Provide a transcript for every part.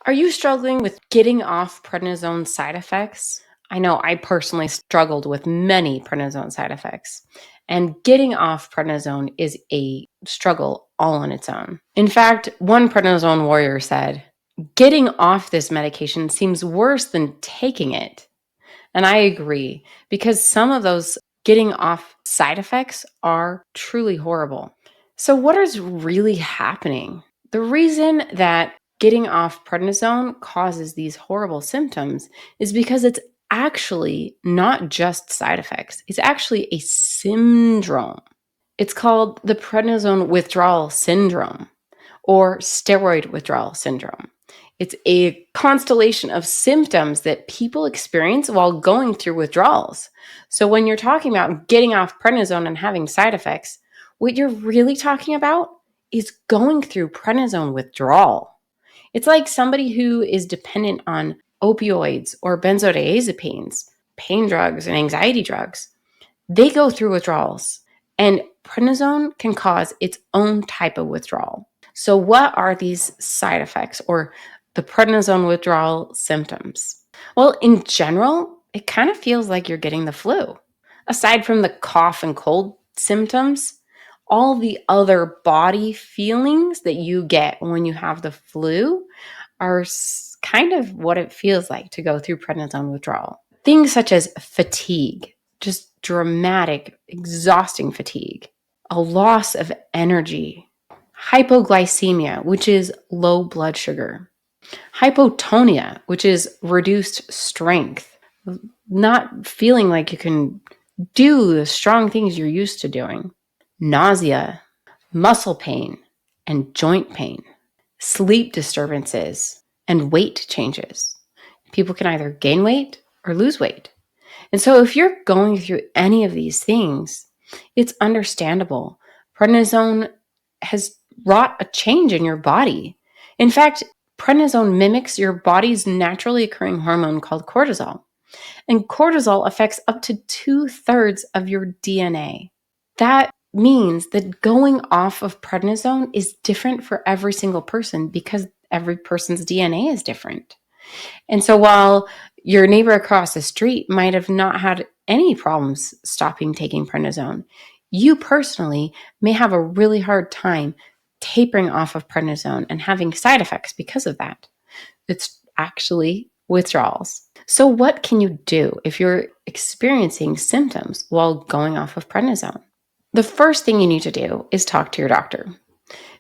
Are you struggling with getting off prednisone side effects? I know I personally struggled with many prednisone side effects, and getting off prednisone is a struggle all on its own. In fact, one prednisone warrior said, "Getting off this medication seems worse than taking it." And I agree, because some of those getting off side effects are truly horrible. So, what is really happening? The reason that getting off prednisone causes these horrible symptoms is because it's actually not just side effects, it's actually a syndrome. It's called the Prednisone Withdrawal Syndrome or steroid withdrawal syndrome. It's a constellation of symptoms that people experience while going through withdrawals. So when you're talking about getting off prednisone and having side effects, what you're really talking about is going through prednisone withdrawal. It's like somebody who is dependent on opioids or benzodiazepines, pain drugs, and anxiety drugs. They go through withdrawals, and prednisone can cause its own type of withdrawal. So, what are these side effects or the prednisone withdrawal symptoms? Well, in general, it kind of feels like you're getting the flu. Aside from the cough and cold symptoms, all the other body feelings that you get when you have the flu are kind of what it feels like to go through prednisone withdrawal. Things such as fatigue, just dramatic, exhausting fatigue, a loss of energy, hypoglycemia, which is low blood sugar, hypotonia, which is reduced strength, not feeling like you can do the strong things you're used to doing, nausea, muscle pain, and joint pain, sleep disturbances, and weight changes. People can either gain weight or lose weight. And so if you're going through any of these things, it's understandable. Prednisone has wrought a change in your body. In fact, prednisone mimics your body's naturally occurring hormone called cortisol. And cortisol affects up to 2/3 of your DNA. That means that going off of prednisone is different for every single person because every person's DNA is different. And so while your neighbor across the street might have not had any problems stopping taking prednisone, you personally may have a really hard time tapering off of prednisone and having side effects because of that. It's actually withdrawals. So what can you do if you're experiencing symptoms while going off of prednisone? The first thing you need to do is talk to your doctor,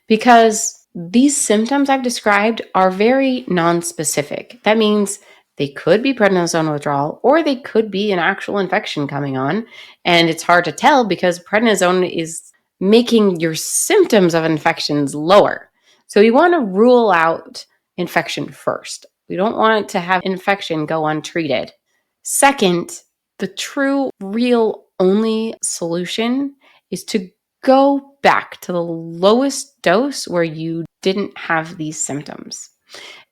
because these symptoms I've described are very non-specific. That means they could be prednisone withdrawal, or they could be an actual infection coming on. And it's hard to tell because prednisone is making your symptoms of infections lower. So you want to rule out infection first. We don't want to have infection go untreated. Second, the true, real, only solution is to go back to the lowest dose where you didn't have these symptoms.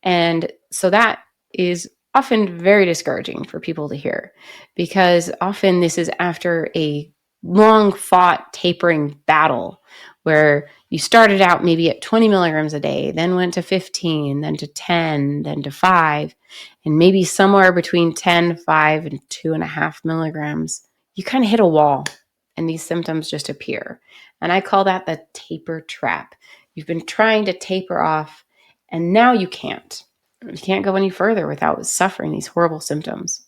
And so that is often very discouraging for people to hear, because often this is after a long fought tapering battle where you started out maybe at 20 milligrams a day, then went to 15, then to 10, then to 5, and maybe somewhere between 10, 5, and 2.5 milligrams, you kind of hit a wall and these symptoms just appear. And I call that the taper trap. You've been trying to taper off, and now you can't. You can't go any further without suffering these horrible symptoms.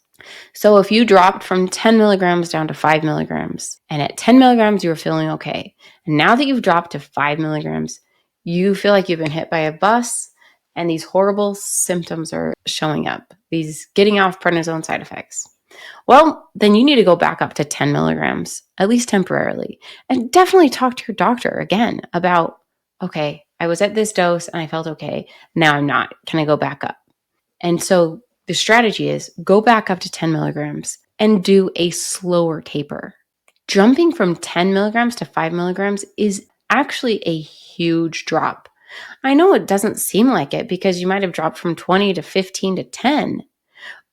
So if you dropped from 10 milligrams down to 5 milligrams, and at 10 milligrams you were feeling okay, and now that you've dropped to 5 milligrams, you feel like you've been hit by a bus, and these horrible symptoms are showing up, these getting off prednisone side effects. Well, then you need to go back up to 10 milligrams, at least temporarily, and definitely talk to your doctor again about, okay, I was at this dose and I felt okay. Now I'm not. Can I go back up? And so the strategy is go back up to 10 milligrams and do a slower taper. Jumping from 10 milligrams to 5 milligrams is actually a huge drop. I know it doesn't seem like it because you might have dropped from 20 to 15 to 10,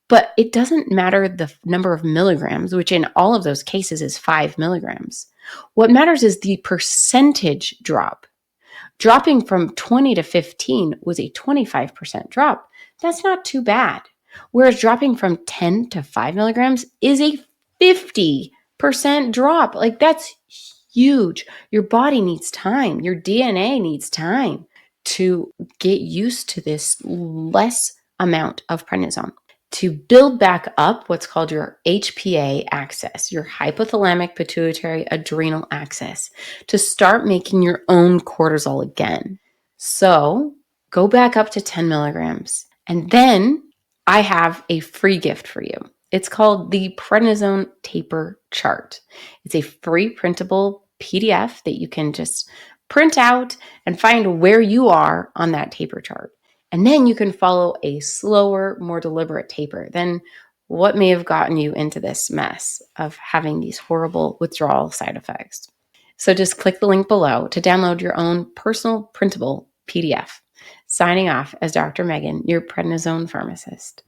but it doesn't matter the number of milligrams, which in all of those cases is 5 milligrams. What matters is the percentage drop. Dropping from 20 to 15 was a 25% drop. That's not too bad. Whereas dropping from 10 to 5 milligrams is a 50% drop. Like, that's huge. Your body needs time. Your DNA needs time to get used to this less amount of prednisone, to build back up what's called your HPA axis, your hypothalamic pituitary adrenal axis, to start making your own cortisol again. So go back up to 10 milligrams. And then I have a free gift for you. It's called the Prednisone Taper Chart. It's a free printable PDF that you can just print out and find where you are on that taper chart. And then you can follow a slower, more deliberate taper than what may have gotten you into this mess of having these horrible withdrawal side effects. So just click the link below to download your own personal printable PDF. Signing off as Dr. Megan, your prednisone pharmacist.